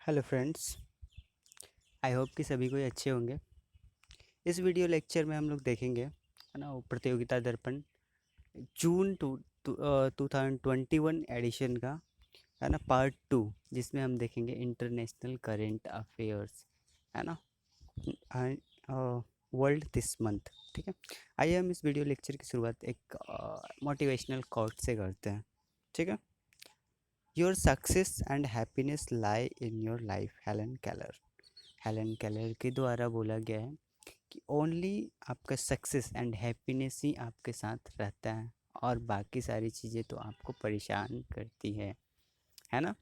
Hello friends. I hope कि सभी कोई अच्छे होंगे। इस वीडियो लेक्चर में हम लोग देखेंगे है ना वो प्रतियोगिता दर्पण जून 2021 एडिशन का है ना पार्ट 2, जिसमें हम देखेंगे इंटरनेशनल करेंट अफेयर्स है ना वर्ल्ड दिस मंथ। ठीक है, आइए हम इस वीडियो लेक्चर की शुरुआत एक मोटिवेशनल कोट से करते हैं। ठीक है। Your success and happiness lie in your life, Helen Keller. Helen Keller के द्वारा बोला गया है कि ओनली आपका सक्सेस एंड हैप्पीनेस ही आपके साथ रहता है और बाकी सारी चीज़ें तो आपको परेशान करती है ना।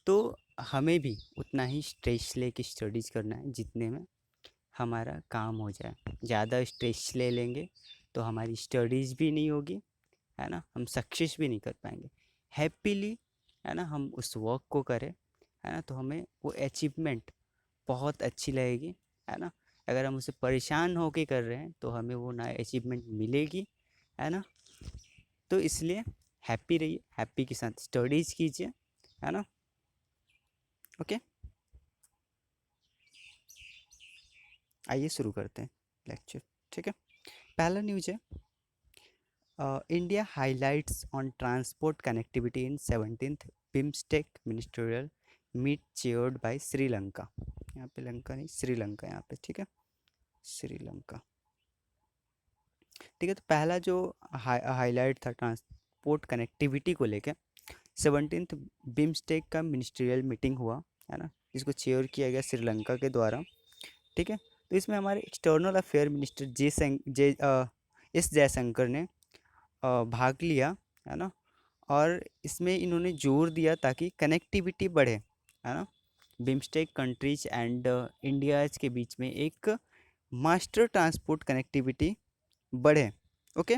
तो हमें भी उतना ही स्ट्रेस लेके स्टडीज़ करना है जितने में हमारा काम हो जाए। ज़्यादा स्ट्रेस ले लेंगे तो हमारी स्टडीज़ भी नहीं होगी, है ना, हम सक्सेस भी नहीं कर पाएंगे। हैप्पीली है ना हम उस वर्क को करें, है ना, तो हमें वो अचीवमेंट बहुत अच्छी लगेगी, है ना। अगर हम उसे परेशान होके कर रहे हैं तो हमें वो ना अचीवमेंट मिलेगी, है ना। तो इसलिए हैप्पी रहिए, हैप्पी के साथ स्टडीज़ कीजिए, है ना। ओके, आइए शुरू करते हैं लेक्चर। ठीक है, पहला न्यूज है India highlights on transport connectivity in 17th BIMSTEC ministerial meet chaired by Sri Lanka. यहाँ पे लंका नहीं, श्रीलंका यहाँ पे। ठीक है, श्रीलंका। ठीक है, तो पहला जो हाईलाइट था ट्रांसपोर्ट कनेक्टिविटी को लेकर 17th बिम्स्टेक का मिनिस्ट्रियल मीटिंग हुआ, है ना। इसको चेयर किया गया श्रीलंका के द्वारा। ठीक है, तो इसमें हमारे external affair minister S Jaishankar ने भाग लिया, है ना। और इसमें इन्होंने जोर दिया ताकि कनेक्टिविटी बढ़े, है ना, बिम्स्टेक कंट्रीज एंड इंडिया के बीच में एक मास्टर ट्रांसपोर्ट कनेक्टिविटी बढ़े। ओके,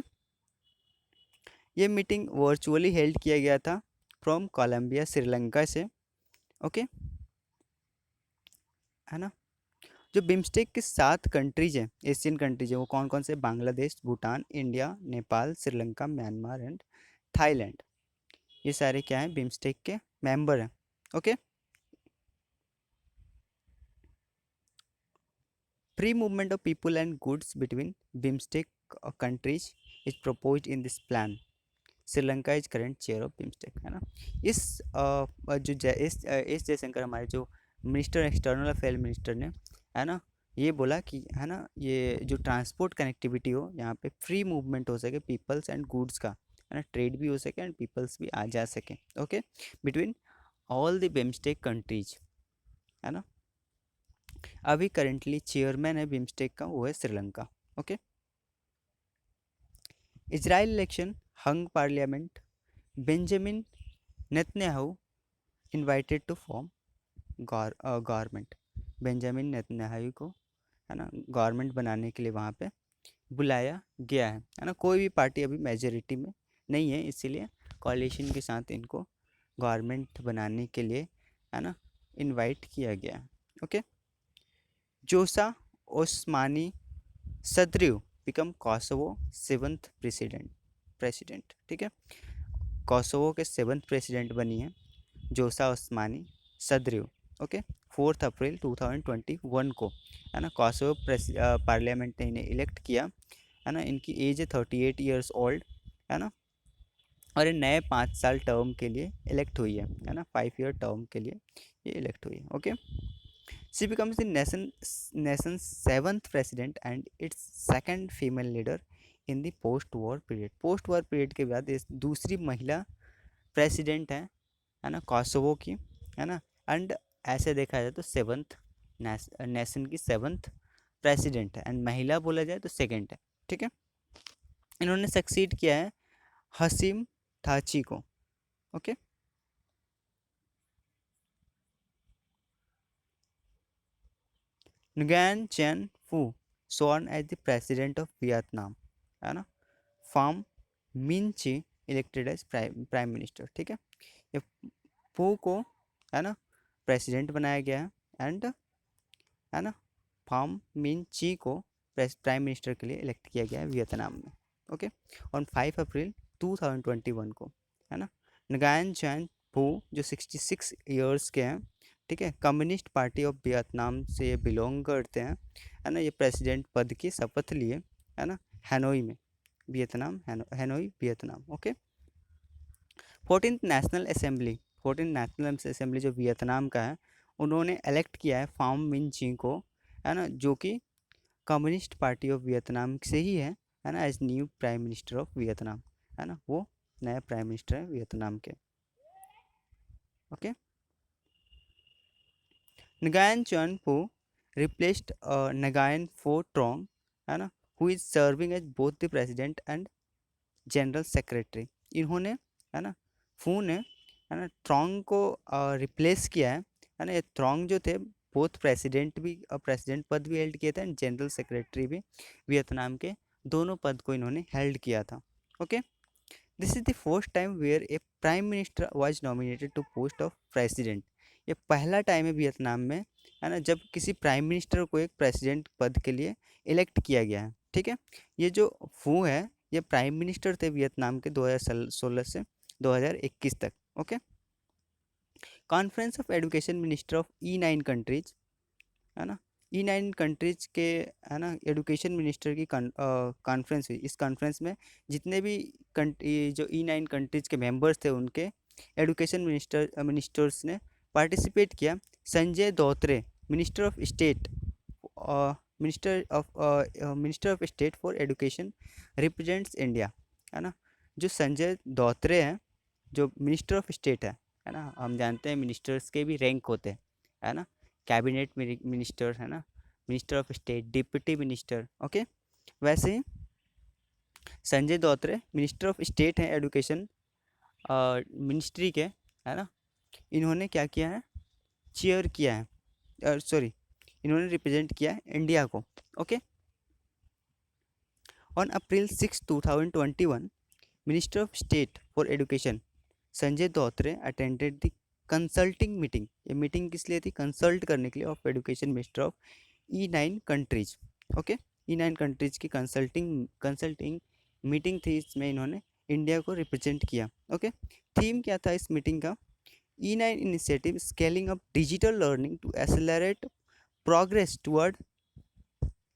ये मीटिंग वर्चुअली हेल्ड किया गया था फ्रॉम कोलंबिया, श्रीलंका से। ओके, है ना। जो बिम्स्टेक के 7 कंट्रीज हैं, एशियन कंट्रीज हैं, वो कौन कौन से? Bangladesh, Bhutan, India, Nepal, Sri Lanka, Myanmar and Thailand. ये सारे क्या हैं? बिम्स्टेक के मेंबर हैं। Okay, free movement of people and goods between BIMSTEC countries is proposed in this plan. Sri Lanka is current chair of BIMSTEC, है ना। इस जो एस जयशंकर हमारे जो मिनिस्टर, एक्सटर्नल अफेयर मिनिस्टर ने, है ना, ये बोला कि है ना ये जो ट्रांसपोर्ट कनेक्टिविटी हो, यहाँ पे फ्री मूवमेंट हो सके पीपल्स एंड गुड्स का, है ना, ट्रेड भी हो सके एंड पीपल्स भी आ जा सके। Okay, between all the BIMSTEC countries, है ना। अभी करेंटली चेयरमैन है बिम्स्टेक का, वो है Sri Lanka. Okay, Israel election hung parliament, Benjamin Netanyahu invited to form government. Benjamin Netanyahu को, है ना, गवर्नमेंट बनाने के लिए वहाँ पे बुलाया गया है ना। कोई भी पार्टी अभी मेजोरिटी में नहीं है, इसीलिए कॉalition के साथ इनको गवर्नमेंट बनाने के लिए, है ना, इनवाइट किया गया है। ओके, जोसा ओस्मानी सद्रियो बिकम कोसोवो 7th प्रेसिडेंट। ठीक है, कोसोवो के 7th प्रेसिडेंट बनी है जोसा ओस्मानी सद्रियो। ओके, 4 अप्रैल 2021 को, है ना, कोसोवो पार्लियामेंट ने इन्हें इलेक्ट किया, है ना। इनकी एज है 38 ईयर्स ओल्ड, है ना। और ये नए 5 साल टर्म के लिए इलेक्ट हुई है ना, 5 ईयर टर्म के लिए ये इलेक्ट हुई है। Okay, she becomes the nation 7th president and it's second female leader in the post war period. Post war period के बाद ये दूसरी महिला प्रेसिडेंट है ना कोसोवो की, है ना। एंड ऐसे देखा जाए तो 7th नेशन की 7th प्रेसिडेंट है, एंड महिला बोला जाए तो सेकंड है। ठीक है, इन्होंने सक्सीड किया है हसीम थाची को। Okay, nguyen Xuan Phuc sworn as the president of Vietnam, है ना। फार्म मिन ची इलेक्टेड एज प्राइम मिनिस्टर। ठीक है, ये फू को, है ना, प्रेसिडेंट बनाया गया है, एंड, है ना, फार्म मिन ची को प्राइम मिनिस्टर के लिए इलेक्ट किया गया है वियतनाम में। ओके, ऑन 5 अप्रैल 2021 को, है ना। नगायन चैन फू जो 66 ईयर्स के हैं, ठीक है, कम्युनिस्ट पार्टी ऑफ वियतनाम से ये बिलोंग करते हैं, है ना। ये प्रेसिडेंट पद की शपथ लिए, है ना, हैनोई में, Vietnam, Hanoi Vietnam. Okay. 14th national assembly जो वियतनाम का है, उन्होंने इलेक्ट किया है फार्म मिन चिंग को, है ना, जो कि कम्युनिस्ट पार्टी ऑफ वियतनाम से ही है ना, as new prime minister of Vietnam, है ना, वो नया प्राइम मिनिस्टर है वियतनाम के। Okay. Nguyen Xuan Phuc replaced Nguyen Phu Trong, है ना, who is serving as both the president and general secretary. इन्होंने, है ना, फू ने, है ना, ट्रोंग को रिप्लेस किया है ना। ये ट्रोंग जो थे बोथ प्रेसिडेंट भी, प्रेसिडेंट पद भी हेल्ड किए थे एंड जनरल सेक्रेटरी भी, वियतनाम के दोनों पद को इन्होंने हेल्ड किया था। Okay. This is the first time where a prime minister was nominated to post of president. ये पहला टाइम है वियतनाम में, है ना, जब किसी प्राइम मिनिस्टर को एक प्रेसिडेंट पद के लिए इलेक्ट किया गया है। ठीक है। ये जो फू है, ये प्राइम मिनिस्टर थे वियतनाम के 2016 से 2021 तक। Okay. Conference of education minister of E9 countries, है ना, E9 कंट्रीज के, है ना, एजुकेशन मिनिस्टर की कॉन्फ्रेंस हुई। इस कॉन्फ्रेंस में जितने भी कंट्री, जो E9 कंट्रीज के मेंबर्स थे, उनके एजुकेशन मिनिस्टर्स ने पार्टिसिपेट किया। Sanjay Dhotre, minister of state, minister of state for education, represents India, है ना। जो संजय धोत्रे हैं, जो मिनिस्टर ऑफ स्टेट है ना, हम जानते हैं मिनिस्टर्स के भी रैंक होते हैं, है ना, कैबिनेट मिनिस्टर, है ना, minister of state, deputy minister. Okay. वैसे ही Sanjay Dhotre minister of state हैं एजुकेशन मिनिस्ट्री के, है ना। इन्होंने क्या किया है, चेयर किया है, सॉरी, इन्होंने रिप्रेजेंट किया है इंडिया को। Okay. On April 6 2021, minister of state for education Sanjay Dhotre attended the consulting meeting. ये मीटिंग किस लिए थी, कंसल्ट करने के लिए, of education minister of E9 countries. Okay. E9 countries की कंसल्टिंग मीटिंग थी, इसमें इन्होंने इंडिया को रिप्रेजेंट किया। ओके। थीम क्या था इस मीटिंग का, E9 initiative scaling up digital learning to accelerate progress toward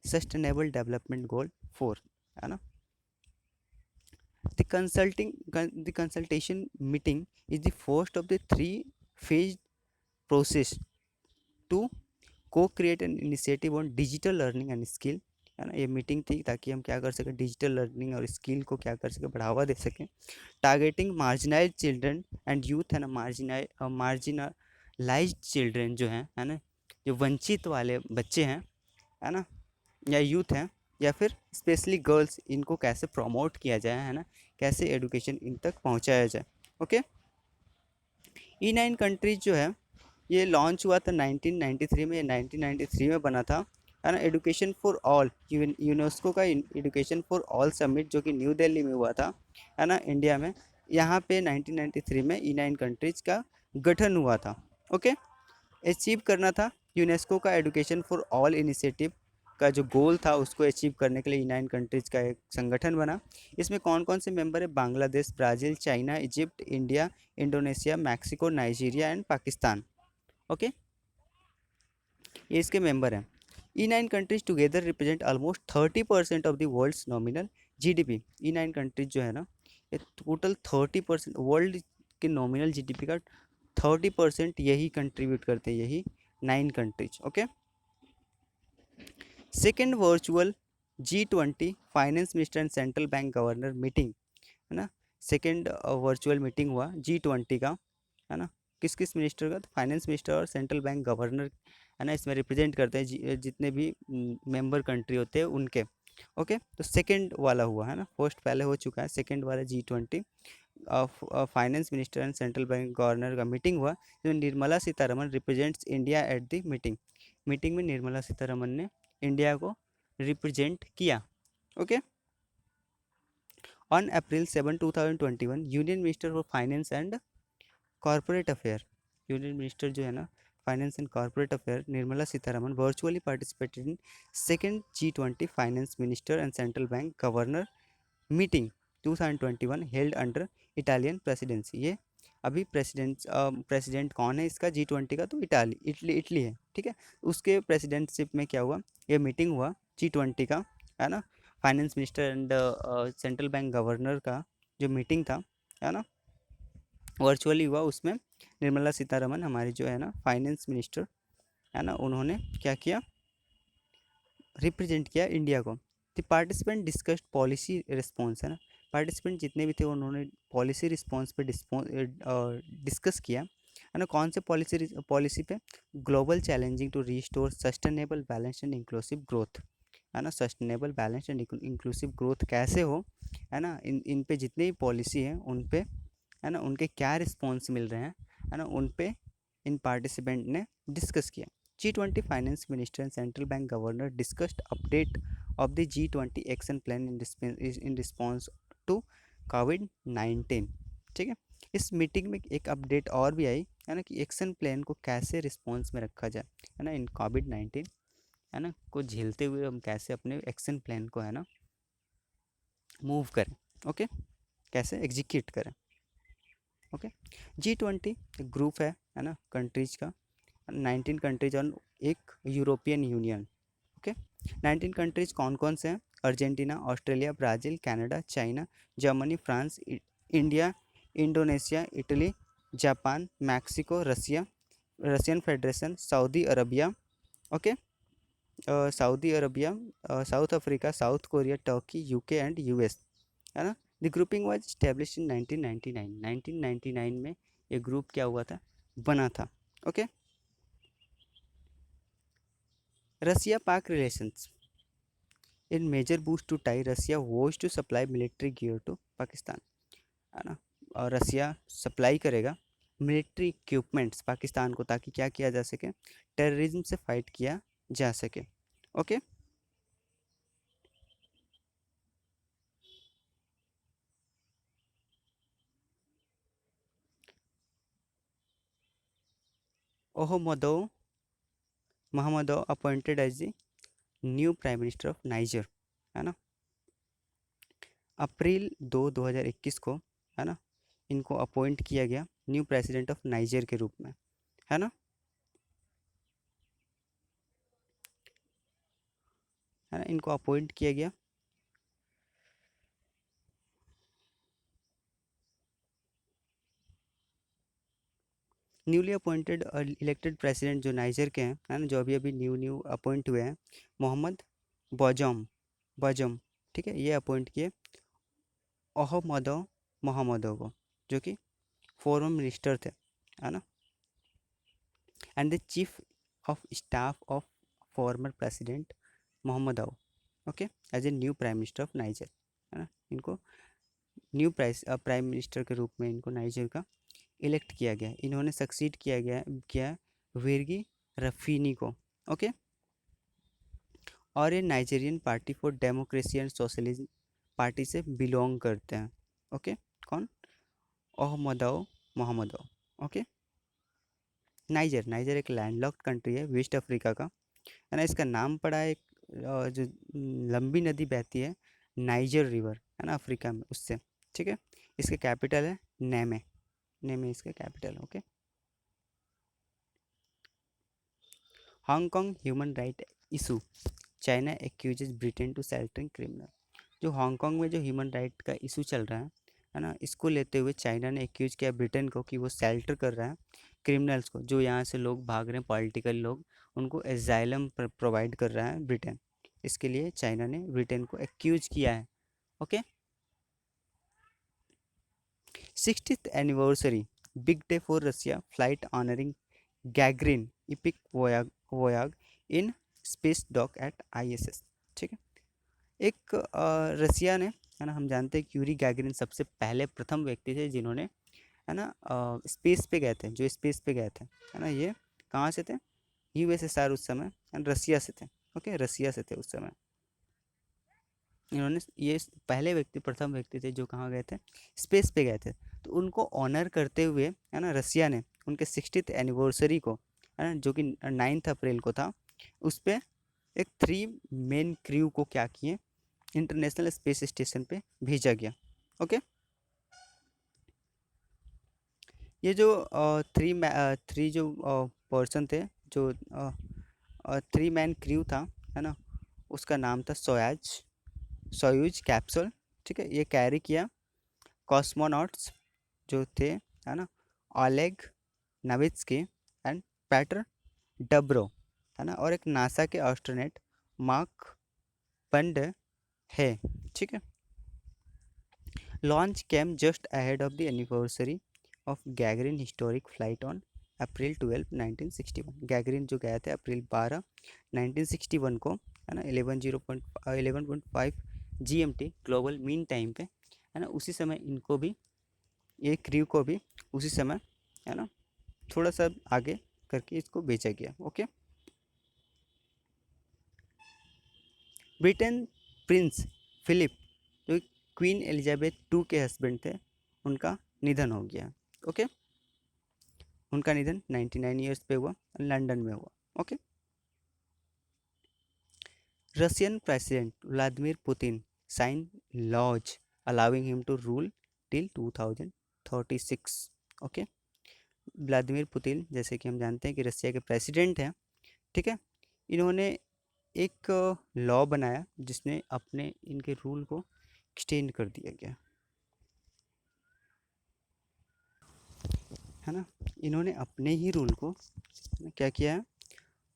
sustainable development goal 4, है ना। The consultation meeting is the first of the three-phased process to co-create an initiative on digital learning and skill, है ना। ये meeting थी ताकि हम क्या कर सकें, डिजिटल लर्निंग और स्किल को क्या कर सकें, बढ़ावा दे सकें। Targeting marginalise children and youth, है ना, मार्जिनलाइज्ड चिल्ड्रन जो हैं, है ना, जो वंचित वाले बच्चे हैं, है ना, या यूथ हैं, या फिर स्पेशली गर्ल्स, इनको कैसे प्रमोट किया जाए, है ना, कैसे एजुकेशन इन तक पहुंचाया जाए। ओके। E9 कंट्रीज जो है, ये लॉन्च हुआ था 1993 में, 1993 में बना था, है ना। एजुकेशन फॉर ऑल, यूनेस्को का एजुकेशन फॉर ऑल समिट जो कि न्यू दिल्ली में हुआ था, है ना, इंडिया में। यहाँ पे 1993 में E9 कंट्रीज का गठन हुआ था। ओके। अचीव करना था यूनेस्को का एजुकेशन फॉर ऑल इनिशिएटिव का जो गोल था, उसको अचीव करने के लिए E9 कंट्रीज का एक संगठन बना। इसमें कौन कौन से मेंबर है, Bangladesh, Brazil, China, Egypt, India, Indonesia, Mexico, Nigeria and Pakistan. Okay. ये इसके मेंबर हैं। E9 countries together represent almost 30% of the world's nominal GDP। E9 countries जो है ना, ये टोटल 30% वर्ल्ड के नॉमिनल GDP का 30% यही कंट्रीब्यूट करते हैं, यही 9 countries. Okay. Second virtual G20 finance minister and central bank governor meeting, है ना। सेकेंड वर्चुअल मीटिंग हुआ G20 का, है ना। किस किस मिनिस्टर का, फाइनेंस मिनिस्टर और सेंट्रल बैंक गवर्नर, है ना, इसमें रिप्रेजेंट करते हैं जितने भी मेंबर कंट्री होते हैं उनके। ओके। तो सेकेंड वाला हुआ, है ना, फर्स्ट पहले हो चुका है, सेकेंड वाला G20 finance minister and central bank governor का मीटिंग हुआ, जो Nirmala Sitharaman represents India at the meeting. Meeting में निर्मला सीतारमन ने इंडिया को रिप्रेजेंट किया। Okay. On April 7 2021, union minister for finance and corporate affair, union minister जो है ना, finance and corporate affair, Nirmala Sitharaman virtually participated in second G20 finance minister and central bank governor meeting 2021 held under Italian presidency. ये अभी president कौन है इसका G20 का, तो इटली इटली है, ठीक है। उसके प्रेसिडेंटशिप में क्या हुआ, ये मीटिंग हुआ G20 का, है ना। Finance minister and central bank governor का जो मीटिंग था, है ना, वर्चुअली हुआ। उसमें निर्मला सीतारमन हमारी जो है ना फाइनेंस मिनिस्टर, है ना, उन्होंने क्या किया, रिप्रेजेंट किया इंडिया को। The participant discussed policy response, है ना, पार्टिसिपेंट जितने भी थे उन्होंने पॉलिसी रिस्पॉन्स पे डिस्कस किया, है ना। कौन से पॉलिसी पे, global challenging to restore sustainable balance and inclusive growth, है ना। Sustainable balance and inclusive growth कैसे हो, है ना, इन इन पे जितने भी पॉलिसी हैं उन पे, है ना, उनके क्या रिस्पॉन्स मिल रहे हैं, है ना, उन पे इन पार्टिसिपेंट ने डिस्कस किया। G20 finance minister and central bank governor discussed update of the G20 action plan in response to COVID, ठीक है। इस मीटिंग में एक अपडेट और भी आई, है ना, कि एक्शन प्लान को कैसे रिस्पॉन्स में रखा जाए, है ना, इन कोविड-19, है ना, को झेलते हुए हम कैसे अपने एक्शन प्लान को, है ना, मूव करें, ओके, कैसे एग्जीक्यूट करें, ओके। G20 ग्रुप है ना, कंट्रीज का, 19 कंट्रीज और एक यूरोपियन यूनियन, ओके। 19 कंट्रीज कौन कौन से हैं, Argentina, Australia, Brazil, Canada, China, Germany, France, India, Indonesia, Italy, Japan, Mexico, Russia, Russian Federation, Saudi Arabia, okay, Saudi Arabia, South Africa, South Korea, Turkey, UK and US, है ना। The grouping was established in 1999, 1999 में ये group क्या हुआ था, बना था, okay. Russia Pak relations, in major boost to tie Russia was to supply military gear to Pakistan, है ना। और रसिया सप्लाई करेगा मिलिट्री इक्विपमेंट्स पाकिस्तान को, ताकि क्या किया जा सके, टेररिज्म से फाइट किया जा सके, okay. Ouhoumoudou Mahamadou appointed as the new prime minister of Niger, है ना, अप्रैल 2021 को, है ना, इनको अपॉइंट किया गया न्यू प्रेसिडेंट ऑफ नाइजर के रूप में, है ना, है ना, इनको अपॉइंट किया गया। न्यूली अपॉइंटेड इलेक्टेड प्रेसिडेंट जो नाइजर के हैं, है ना, जो अभी अभी न्यू न्यू अपॉइंट हुए हैं, मोहम्मद बजम बजम, ठीक है, ये अपॉइंट किए अहमदो मोहम्मदो को, जो कि फॉरेन मिनिस्टर थे, है ना, and the chief of staff of former president Mohammed आओ, okay, as a new prime minister of Niger, है ना। इनको न्यू प्राइम मिनिस्टर के रूप में इनको नाइजर का इलेक्ट किया गया। इन्होंने सक्सीड किया विरगी रफीनी को, ओके। और ये Nigerian party for democracy and socialism party से बिलोंग करते हैं, ओके। कौन, ओहमदाओ मोहम्मदो, ओके। नाइजर नाइजर एक लैंडलॉक्ड कंट्री है वेस्ट अफ्रीका का, है ना। इसका नाम पड़ा है एक जो लंबी नदी बहती है नाइजर रिवर, है ना, अफ्रीका में, उससे, ठीक है। इसका कैपिटल है नेमे, नेमे इसका capital, okay. Hong Kong human right issue, China accuses Britain to sheltering criminal. जो हांगकांग में जो ह्यूमन राइट का इशू चल रहा है ना, इसको लेते हुए चाइना ने एक्यूज किया ब्रिटेन को कि वो सेल्टर कर रहा है क्रिमिनल्स को, जो यहाँ से लोग भाग रहे हैं, पॉलिटिकल लोग, उनको एजाइलम प्रोवाइड कर रहा है ब्रिटेन। इसके लिए चाइना ने ब्रिटेन को एक्यूज किया है, okay. 60th anniversary, big day for Russia, flight honouring Gagarin epic voyage in space dock at ISS, ठीक है। एक रसिया ने, है ना, हम जानते हैं कि यूरी गैगरिन सबसे पहले प्रथम व्यक्ति थे जिन्होंने, है ना, स्पेस पे गए थे, जो स्पेस पे गए थे, है ना। ये कहाँ से थे, यूएसएसआर उस समय, एंड रसिया से थे, ओके, रसिया से थे उस समय। इन्होंने, ये पहले व्यक्ति, प्रथम व्यक्ति थे जो कहाँ गए थे, स्पेस पे गए थे। तो उनको ऑनर करते हुए, है ना, रसिया ने उनके 60th एनिवर्सरी को, है ना, जो कि 9 अप्रैल को था, उस पर एक 3 मेन क्रू को क्या किए, इंटरनेशनल स्पेस स्टेशन पे भेजा गया, ओके। ये जो थ्री जो पर्सन थे, जो थ्री मैन क्रू था, है ना, उसका नाम था सोयूज कैप्सूल। ठीक है, ये कैरी किया कॉस्मोनॉट्स जो थे, है ना, ओलेग नवित्स्की एंड पैटर डब्रो, है ना, और एक नासा के एस्ट्रोनॉट मार्क पंडे है। ठीक है, launch came just ahead of the anniversary of Gagarin historic flight on April 12 1961। Gagarin जो गया था अप्रैल 12 1961 को, है ना, 11:05 GMT ग्लोबल मीन टाइम पे, है ना, उसी समय इनको भी, ये क्रू को भी उसी समय, है ना, थोड़ा सा आगे करके इसको बेचा गया। ओके, ब्रिटेन प्रिंस फिलिप जो क्वीन एलिजाबेथ 2 के हस्बैंड थे, उनका निधन हो गया। ओके, उनका निधन 99 ईयर्स पे हुआ, लंदन में हुआ। Okay, Russian president Vladimir Putin sign laws allowing him to rule till 2036। Okay, Vladimir Putin जैसे कि हम जानते हैं कि रशिया के प्रेसिडेंट हैं। ठीक है, इन्होंने एक लॉ बनाया जिसने अपने इनके रूल को एक्सटेंड कर दिया गया, है ना, इन्होंने अपने ही रूल को क्या किया है,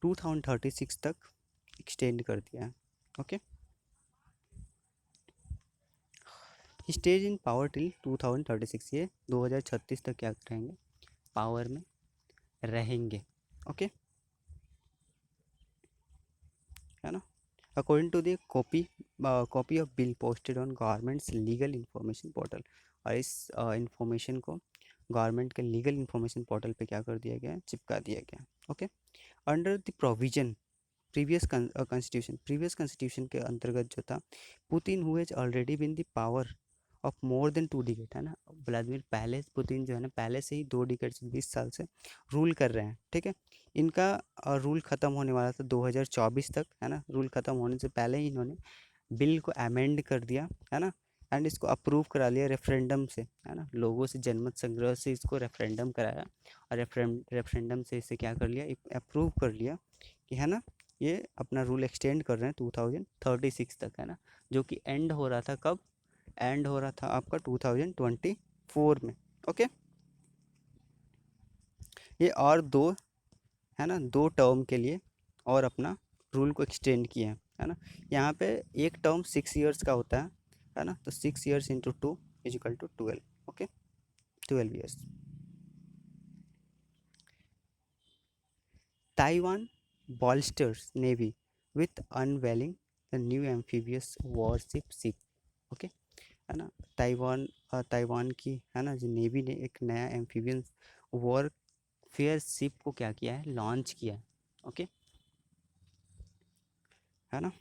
2036 तक एक्सटेंड कर दिया है। ओके, स्टेज इन पावर टिल 2036, ये 2036 तक क्या रहेंगे, पावर में रहेंगे। ओके, है ना, according to the copy of bill posted on government's legal information portal, और इस इंफॉर्मेशन को गवर्नमेंट के लीगल इंफॉर्मेशन पोर्टल पे क्या कर दिया गया, चिपका दिया गया। Okay, under the provision previous constitution के अंतर्गत जो था, Putin who has already been the power of more than 2 decade, है ना, व्लादिमीर पहले पुतिन जो है ना, पहले से ही 2 डिकेड से 20 साल से रूल कर रहे हैं। ठीक है, इनका रूल ख़त्म होने वाला था 2024 तक, है ना, रूल ख़त्म होने से पहले ही इन्होंने बिल को अमेंड कर दिया, है ना, एंड इसको अप्रूव करा लिया रेफरेंडम से, है ना, लोगों से जनमत संग्रह से इसको रेफरेंडम कराया, और रेफरेंडम से इसे क्या कर लिया, अप्रूव कर लिया कि, है ना, ये अपना रूल एक्सटेंड कर रहे हैं 2036 तक, है ना, जो कि एंड हो रहा था कब, एंड हो रहा था आपका 2024 में। ओके, ये और दो, है ना, 2 टर्म के लिए और अपना रूल को एक्सटेंड किए हैं, है ना, यहाँ पे एक टर्म 6 ईयर्स का होता है ना, तो 6 years into 2 is equal to 12। Okay, 12 years. Taiwan bolsters navy with unveiling the new amphibious warship ship। Okay, है ना, ताइवान की, है ना, जो नेवी ने एक नया एम्फीबियन वॉरफेयर शिप को क्या किया है, लॉन्च किया है। ओके, है ना,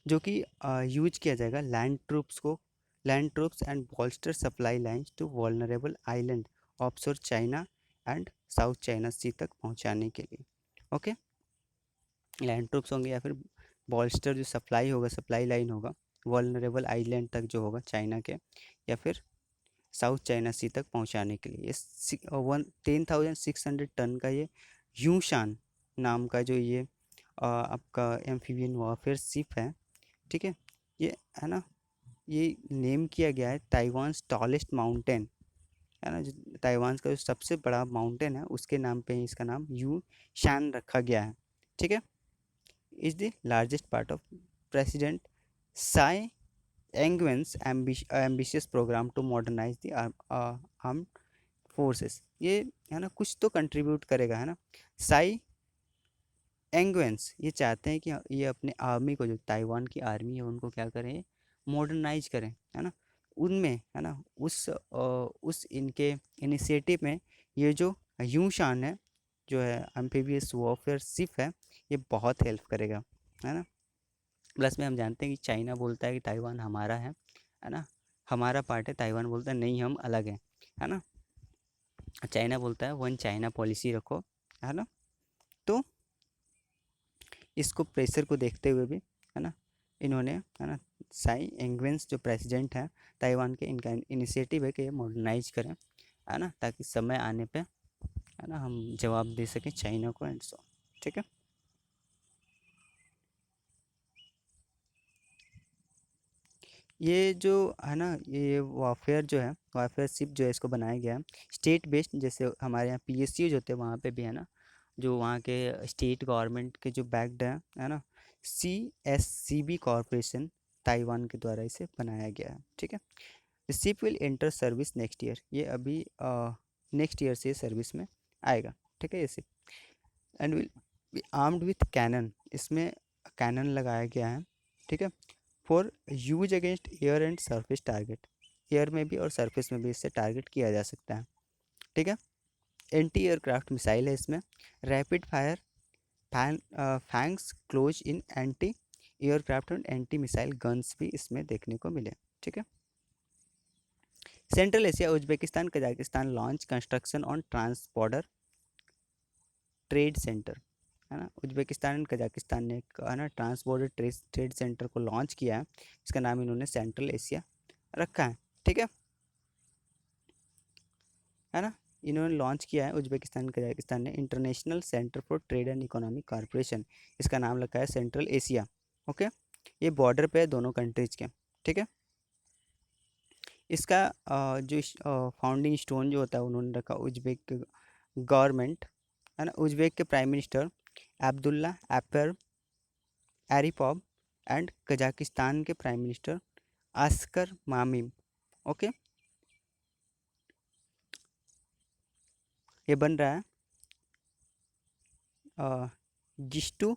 जो कि यूज किया जाएगा land troops and bolster supply lines to vulnerable island offshore China and South China Sea तक पहुंचाने के लिए। ओके, लैंड ट्रूप्स होंगे या फिर बॉल्स्टर जो सप्लाई लाइन होगा वल्नरेबल आइलैंड तक जो होगा चाइना के, या फिर साउथ चाइना सी तक पहुंचाने के लिए। ये 10,600 टन का ये यूशान नाम का जो ये आपका एम्फीबियन वॉरफेयर शिप है। ठीक है, ये, है ना, ये नेम किया गया है ताइवान टॉलेस्ट माउंटेन, है ना, जो ताइवान का जो सबसे बड़ा माउंटेन है उसके नाम पे ही इसका नाम यू शान रखा गया है। ठीक है, is the largest part of president Xi Jinping's ambitious program to modernize the armed forces. ये, है ना, कुछ तो कंट्रीब्यूट करेगा, है ना, साई एंगवेंस ये चाहते हैं कि ये अपने आर्मी को, जो ताइवान की आर्मी है उनको क्या करें, मॉडर्नाइज करें, है ना, उनमें, है ना, उस इनके इनिशिएटिव में ये जो यूशान है, जो है एम्फीबियस वॉरफेयर शिप है, ये बहुत हेल्प करेगा, है ना। प्लस में हम जानते हैं कि चाइना बोलता है कि ताइवान हमारा है ना, हमारा पार्ट है, ताइवान बोलता है नहीं हम अलग हैं, है ना, चाइना बोलता है वन चाइना पॉलिसी रखो, है ना। तो इसको प्रेशर को देखते हुए भी, है ना, इन्होंने, है ना, साई एंगवेंस जो प्रेसिडेंट हैं ताइवान के, इनका इनिशिएटिव है कि ये मॉडर्नाइज करें है ना, ताकि समय आने पे, है ना, हम जवाब दे सकें चाइना को एंड सो। ठीक है। ये जो है ना, ये वारफेयर जो है, वारफेयर शिप जो है, इसको बनाया गया है स्टेट बेस्ड, जैसे हमारे यहाँ पीएसयू जो होते हैं वहाँ पे भी, है ना, जो वहाँ के स्टेट गवर्नमेंट के जो बैक्ड है ना, CSCB कॉरपोरेशन ताइवान के द्वारा इसे बनाया गया है। ठीक है। The ship will enter service next year, ये अभी नेक्स्ट ईयर से सर्विस में आएगा। ठीक है, ये ship and will be armed with cannon, इसमें कैनन लगाया गया है। ठीक है। For use against air and surface target, air में भी और सरफेस में भी इससे टारगेट किया जा सकता है। ठीक है। एंटी एयरक्राफ्ट मिसाइल है इसमें। Rapid fire phalanx close in anti aircraft and anti missile guns भी इसमें देखने को मिले। ठीक है। Central Asia, Uzbekistan Kazakhstan launch construction on transborder trade centre, है ना, उज्बेकिस्तान एंड कजाकिस्तान ने एक, है ना, ट्रांसबॉर्डर ट्रेड सेंटर को लॉन्च किया है। इसका नाम इन्होंने सेंट्रल एशिया रखा है। ठीक है ना, इन्होंने लॉन्च किया है उज्बेकिस्तान कजाकिस्तान ने international centre for trade and economic corporation, इसका नाम रखा है सेंट्रल एशिया। ओके। ये बॉर्डर पे है दोनों कंट्रीज के। ठीक है। इसका जो फाउंडिंग स्टोन जो होता है उन्होंने रखा उज्बेक गवर्नमेंट, है ना, उज्बेक के प्राइम मिनिस्टर अब्दुल्ला एपर एरिपॉब एंड कजाकिस्तान के प्राइम मिनिस्टर आस्कर मामिम। ओके। ये बन रहा है गिस्टू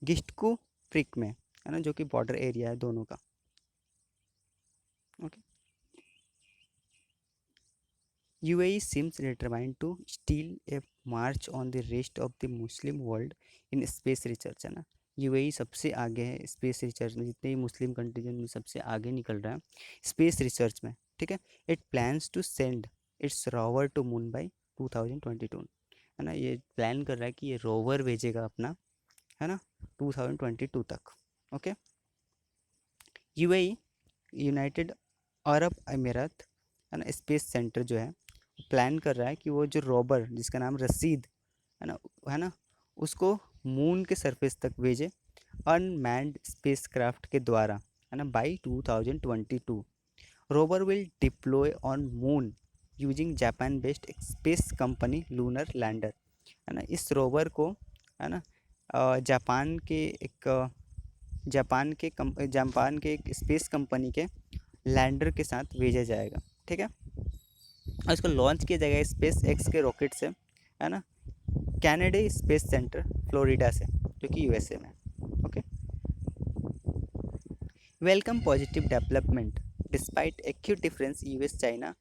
गिस्टकू क्रिक में, है ना, जो कि बॉर्डर एरिया है दोनों का। Okay. UAE seems determined to steal a march on the rest of the Muslim world in space research, है ना। UAE सबसे आगे है स्पेस रिसर्च में, जितने भी मुस्लिम कंट्रीज हैं उनमें सबसे आगे निकल रहा है स्पेस रिसर्च में। ठीक है। It plans to send its rover to moon by 2022, है ना, ये प्लान कर रहा है कि ये रोवर भेजेगा अपना, है ना, 2022 तक। ओके। UAE यूनाइटेड अरब अमीरात, है ना, स्पेस सेंटर जो है प्लान कर रहा है कि वो जो रोबर जिसका नाम रसीद, है ना उसको मून के सरफेस तक भेजे अनमैन्ड स्पेसक्राफ्ट के द्वारा, है ना, by 2022। Rover will deploy on moon using Japan based space company lunar lander, है ना, इस रोवर को, है ना, जापान के एक जापान के एक स्पेस कंपनी के लैंडर के साथ भेजा जाएगा। ठीक है। और इसको लॉन्च किया जाएगा स्पेस एक्स के रॉकेट से, है ना, कैनेडी स्पेस सेंटर फ्लोरिडा से, जो कि USA में। Okay. Welcome positive development despite acute difference US China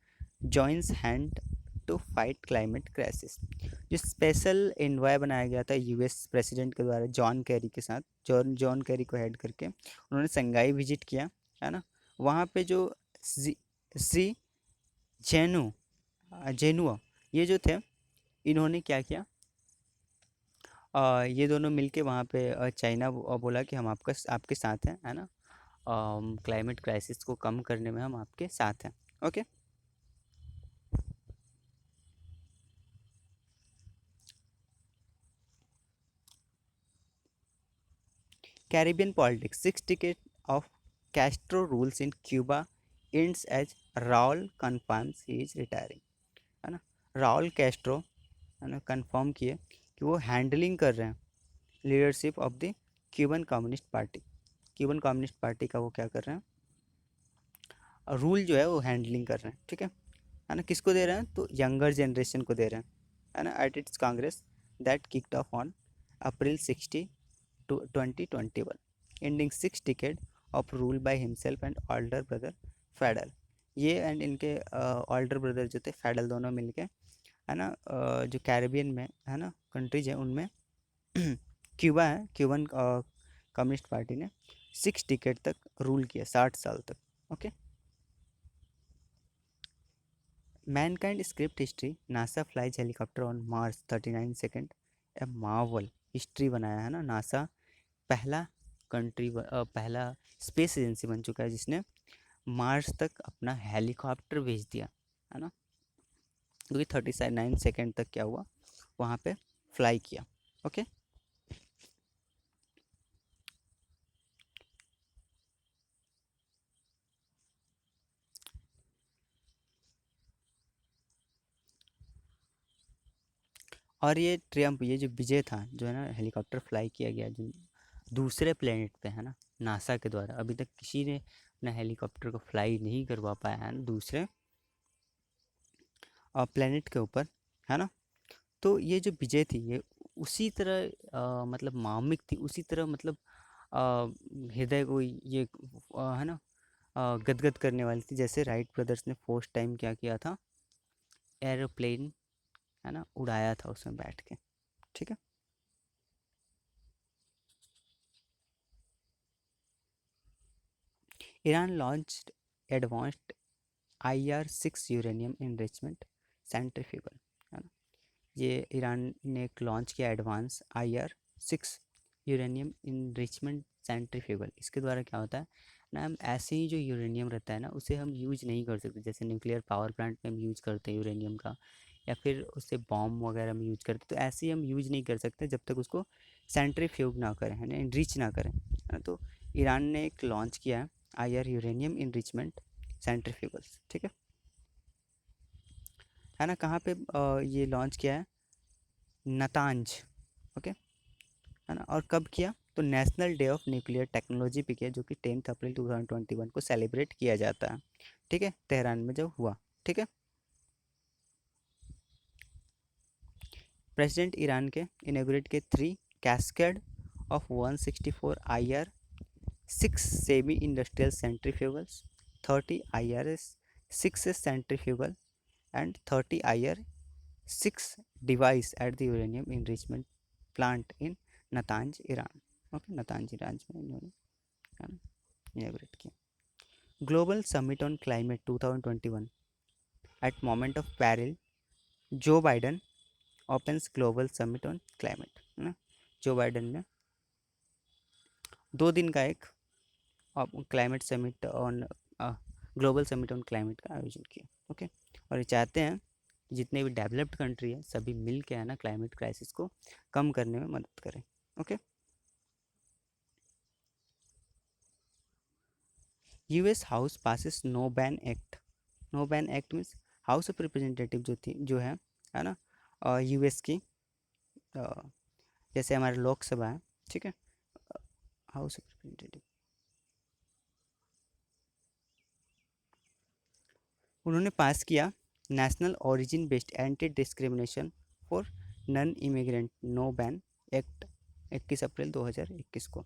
joins hand to fight climate crisis, जो स्पेशल इन्वॉय बनाया गया था US प्रेसिडेंट के द्वारा जॉन कैरी के साथ, जॉन कैरी को हेड करके उन्होंने संघाई विजिट किया, है ना। वहाँ पे जो सी जेनु जेनुआ ये जो थे, इन्होंने क्या किया, ये दोनों मिलके वहाँ पे चाइना बोला कि हम आपके साथ हैं, है ना, क्लाइमेट क्राइसिस को कम करने में हम आपके साथ हैं। Okay. Caribbean politics, six decade of Castro rules in Cuba ends as Raul confirms he is retiring, है ना, राउल कैस्ट्रो, है ना, कन्फर्म किए कि वो हैंडलिंग कर रहे हैं leadership of the Cuban communist party, Cuban communist party का वो क्या कर रहे हैं, रूल जो है वो हैंडलिंग कर रहे हैं। ठीक है ना, किसको दे रहे हैं, तो यंगर जनरेशन को दे रहे हैं, है ना, at its Congress that kicked of on April 60 2021, ending 6 decade of rule by himself and older brother फैडल। ये एंड इनके ऑल्डर ब्रदर जो थे फैडल, दोनों मिलके, है ना, जो कैरेबियन में, है ना, कंट्रीज है उनमें क्यूबा है, क्यूबन कम्युनिस्ट पार्टी ने 6 डिकेड तक रूल किया, 60 साल तक। Okay. Mankind script history, NASA flies helicopter on Mars 39 second, A Marvel, history बनाया, है ना, नासा पहला पहला स्पेस एजेंसी बन चुका है जिसने मार्स तक अपना हेलीकॉप्टर भेज दिया, है ना। क्योंकि 39 सेकेंड तक क्या हुआ, वहाँ पे फ्लाई किया। ओके। और ये ट्रियम्फ, ये जो विजय था जो है ना, हेलीकॉप्टर फ्लाई किया गया जो दूसरे प्लेनेट पे है ना, नासा के द्वारा। अभी तक किसी ने अपना हेलीकॉप्टर को फ्लाई नहीं करवा पाया है ना दूसरे प्लेनेट के ऊपर, है ना। तो ये जो विजय थी ये उसी तरह मतलब मार्मिक थी, उसी तरह मतलब अ, हृदय को ये है ना गदगद करने वाली थी, जैसे राइट ब्रदर्स ने फर्स्ट टाइम क्या किया था, एरोप्लेन है ना उड़ाया था उसमें बैठ के। ठीक है। Iran launched advanced IR-6 uranium enrichment centrifugal, है ना। ये ईरान ने एक लॉन्च किया advance IR-6 uranium enrichment centrifugal. इसके द्वारा क्या होता है ना, हम ऐसे ही जो यूरेनियम रहता है ना उसे हम यूज नहीं कर सकते, जैसे न्यूक्लियर पावर प्लांट में हम यूज करते हैं यूरेनियम का, या फिर उससे बॉम्ब वगैरह में यूज करते, तो ऐसे ही हम यूज नहीं कर सकते जब तक उसको सेंट्रीफ्यूग ना करें, है ना, इनरिच ना करें, है ना। तो ईरान ने एक लॉन्च किया है IR यूरेनियम इनरिचमेंट सेंट्रीफ्यूगल्स। ठीक है ना। कहाँ पे ये लॉन्च किया है, नतांज। ओके, है ना। और कब किया, तो national day of nuclear technology पे किया, जो कि 10 अप्रैल 2021 को सेलिब्रेट किया जाता है। ठीक है, तेहरान में जब हुआ। ठीक है। प्रेसिडेंट ईरान के इनोग्रेट के 3 cascade of 164 IR-6 semi industrial centrifugals, 30 IRS-6 centrifugal and 30 IR-6 device at the uranium enrichment plant in Natanz Iran. Okay, Natanz Iran में इन्होंने इनोग्रेट किया। Global summit on climate 2021 at moment of peril, Joe Biden opens global summit on climate, है ना। Joe Biden ने 2 दिन का एक climate summit on global summit on climate का आयोजन किया। ओके। और ये चाहते हैं जितने भी डेवलप्ड कंट्री है सभी मिल के है ना क्लाइमेट क्राइसिस को कम करने में मदद करें। Okay. US house passes no ban act. No ban act means house of representative जो है ना, US की अ, जैसे हमारे लोकसभा है, ठीक है, हाउस ऑफ रिप्रेजेंटेटिव, उन्होंने पास किया national origin based anti discrimination for non immigrant no ban act 21 April 2021 को।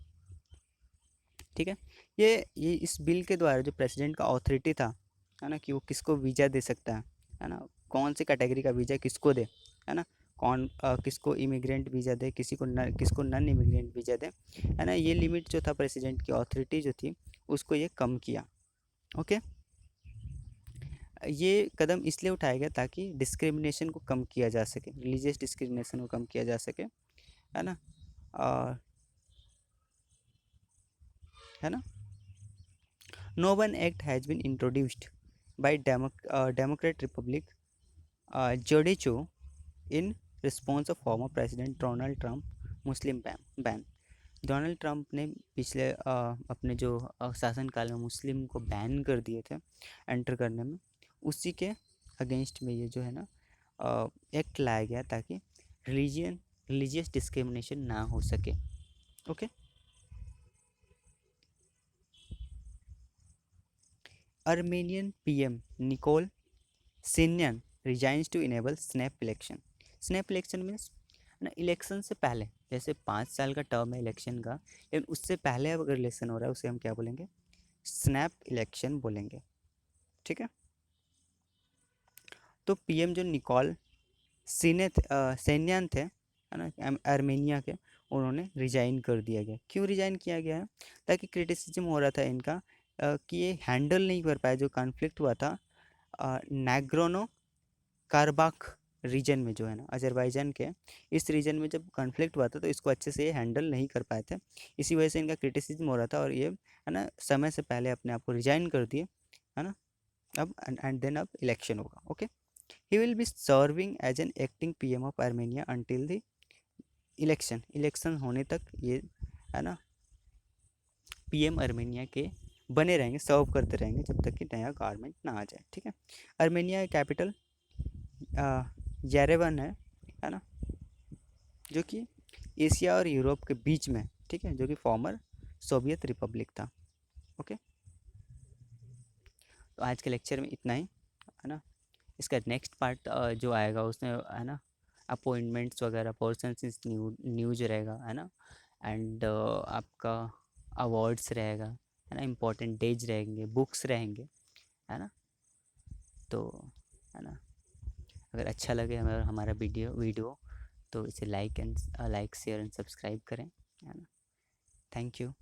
ठीक है। ये इस बिल के द्वारा जो प्रेसिडेंट का ऑथोरिटी था, है ना, कि वो किसको वीज़ा दे सकता है ना, कौन सी कैटेगरी का वीज़ा किसको दे, है ना, कौन किसको इमिग्रेंट वीज़ा दे, किसको नॉन इमिग्रेंट वीज़ा दे, है ना। ये लिमिट जो था प्रेसिडेंट की ऑथोरिटी जो थी उसको ये कम किया। ओके। ये कदम इसलिए उठाया गया ताकि डिस्क्रिमिनेशन को कम किया जा सके, रिलीजियस डिस्क्रिमिनेशन को कम किया जा सके, है ना। और है ना, no one act has been introduced by Democrat republic Judy Chu in response of former president Donald Trump Muslim ban. Donald Trump ने पिछले अपने जो शासनकाल में मुस्लिम को बैन कर दिए थे एंटर करने में, उसी के अगेंस्ट में ये जो है ना एक्ट लाया गया ताकि रिलीजियस डिस्क्रिमिनेशन ना हो सके। Okay. Armenian PM Nikol Pashinyan resigns to enable snap election. Snap election means ना इलेक्शन से पहले, जैसे 5 साल का टर्म है इलेक्शन का, लेकिन उससे पहले अगर इलेक्शन हो रहा है उसे हम क्या बोलेंगे, स्नैप इलेक्शन बोलेंगे। ठीक है। तो PM जो निकोल सैन्यान थे, है ना, आर्मेनिया के, उन्होंने रिजाइन कर दिया गया। क्यों रिजाइन किया गया है, ताकि क्रिटिसिज्म हो रहा था इनका कि ये हैंडल नहीं कर पाया जो कॉन्फ्लिक्ट हुआ था नैग्रोनो कारबाख रीजन में, जो है ना अजरबैजान के इस रीजन में जब कॉन्फ्लिक्ट हुआ था तो इसको अच्छे से ये हैंडल नहीं कर पाए थे। इसी वजह से इनका क्रिटिसिज्म हो रहा था और ये है ना समय से पहले अपने आप को रिजाइन कर दिए, है ना। अब एंड देन अब इलेक्शन होगा। Okay. He will be serving as an acting PM of Armenia until the election होने तक ये, है ना, पीएम आर्मेनिया के बने रहेंगे, सर्व करते रहेंगे जब तक कि नया गवर्नमेंट ना आ जाए। ठीक है। आर्मेनिया का कैपिटल येरेवन है ना, जो कि एशिया और यूरोप के बीच में, ठीक है, जो कि फॉर्मर सोवियत रिपब्लिक था। ओके, तो आज के लेक्चर में इतना ही, है ना। इसका नेक्स्ट पार्ट जो आएगा उसमें, है ना, अपॉइंटमेंट्स वगैरह, पर्सन्स इज न्यूज रहेगा, है ना, एंड आपका अवार्ड्स रहेगा, है ना, इम्पोर्टेंट डेज रहेंगे, बुक्स रहेंगे, है ना। तो, है ना, अगर अच्छा लगे हमें हमारा वीडियो तो इसे लाइक शेयर एंड सब्सक्राइब करें, है ना। Thank you.